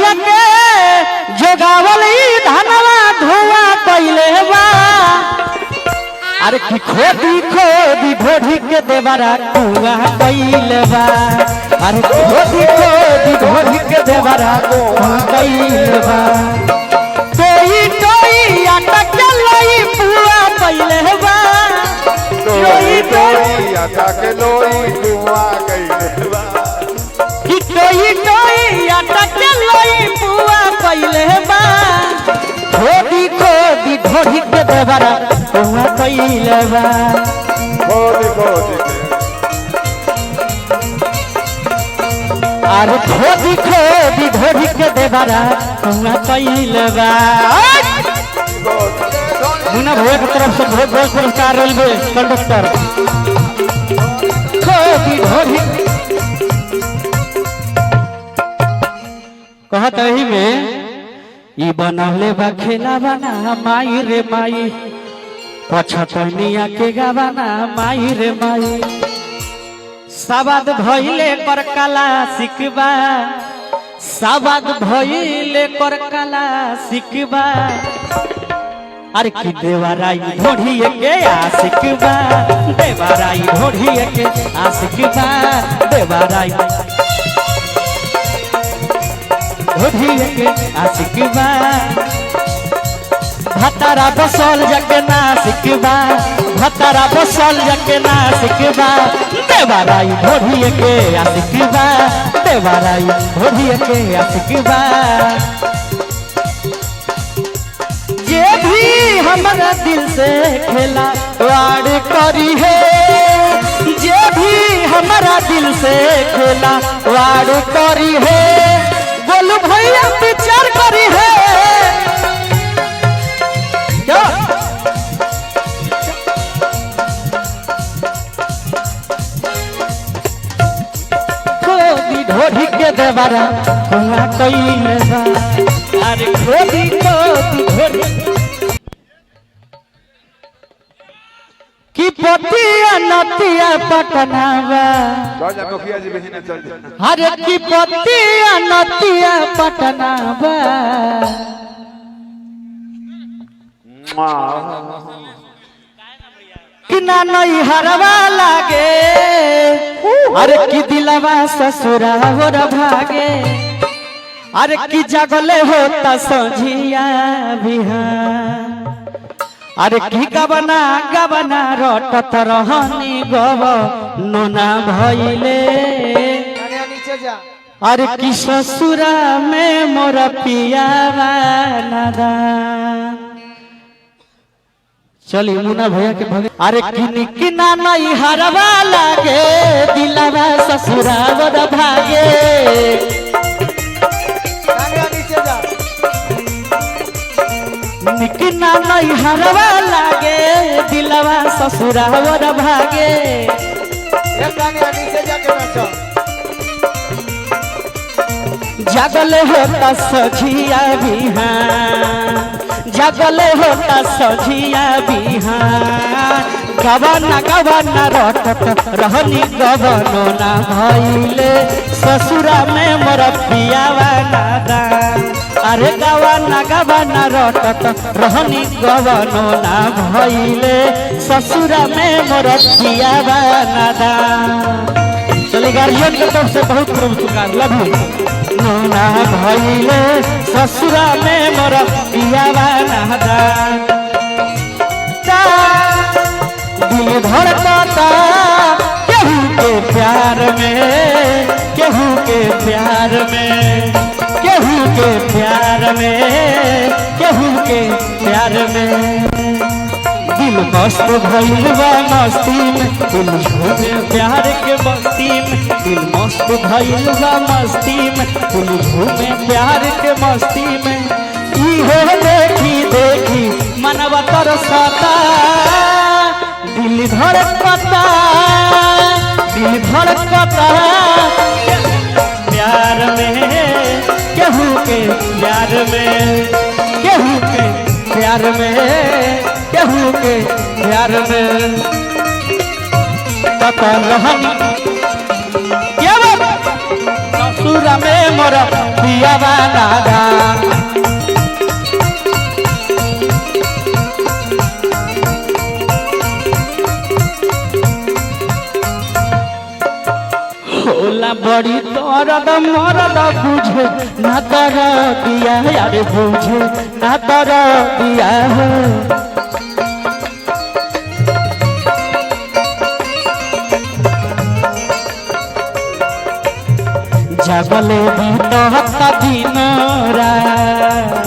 भैया के जोगावली धनवा धुआ कैले बा। अरे की खोदी खोदी ढोढ़ी के देवरा कुआ कैले बा। अरे खोदी खोदी ढोढ़ी के देवरा कुआ कैले बा। कोई कोई आटा के लोई पुआ कैले बा। कोई कोई आटा के लोई कुआ कैले बा। कोई कोई आटा के लोई पुआ कैले बा। खोदी खोदी ढोढ़ी के देवरा कुआ कैले बा। खोदी खोदी अरे खोदी खोदी ढोढ़ी के देवरा कुआ कैले बा। मुन्ना भैया की तरफ से बहुत बहुत पुरस्कार रेलवे कंडक्टर। खोदी ढोढ़ी कहत रही में ई बनौले बा खेला बना माई रे माई पछतनिया के गावाना माई रे माई। सवाद भइले कर कला सिकबा। सवाद भइले कर कला सिकबा। अरे की देवराई ढोढ़ी के आशिकबा। देवराई ढोढ़ी के आशिकबा। देवराई ढोढ़ी के आशिकबा। भतारा बसल जके नासिकबा। भतारा बसल जके नासिकबा। देवराई ढोढ़ी के आशिकबा। देवराई ढोढ़ी के आशिकबा। ये भी हमारा दिल से खेला वाड़ करी है। ये भी हमारा दिल से खेला वाड़ करी है। बोलू भैया विचार करी है क्या? खोदी ढोढ़ी के देवरा कुआ कैले बा। अरे खोदी खोदी ढोढ़ी की पतिया नतिया पटनावा। मुखिया जी बहिने चल जा। अरे की पतिया नतिया पटनावा। कि ना नई हरवा लागे। अरे की दिलवा ससुरा और भागे। अरे की जगले होता संझिया बिहान। अरे की गबना गबना रटत रहनी गव नोना भइले। अरे की ससुरा में मोर पियावा नादान। चली मुन्ना भैया के भगे। अरे किनी किना नहीं हरवा लागे। दिलवा ससुरा वर भागे। निकना नहीं हरवा लागे। दिलवा ससुरा वर भागे। जगले होता सझिया बिहान। जगले होता सझिया बिहान। गवना गवना रटत रहनी गवनो ना भइले। ससुरा में मोर पियावा नादान। अरे गवना गवना रटत रहनी गवनो ना भइले। ससुरा में मोर पियावा नादान। चलिए गार्जियन की तरफ से बहुत बहुत पुकार लव यू। नोना भइले ससुरा में मोर पियावा नादान। दिल धड़कता केहू के प्यार में। केहू के प्यार में। केहू के प्यार में। केहू के प्यार में। दिल मस्त भइल बा मस्ती में। दिल झूमे प्यार के मस्ती में। दिल मस्त भइल बा मस्ती में। दिल झूमे प्यार के मस्ती में। इहे देखी देखी मनवा तरसता। दिल धड़कता। दिल धड़कता प्यार में। केहू के प्यार में। केहू के प्यार में। केहू के प्यार में। पता रहनी ससुर में मोर पियावा नादान होला बड़ी दर्द मरद बुझे ना तर दिया यार बुझे ना तर दिया हो जगले बीतत दिन रात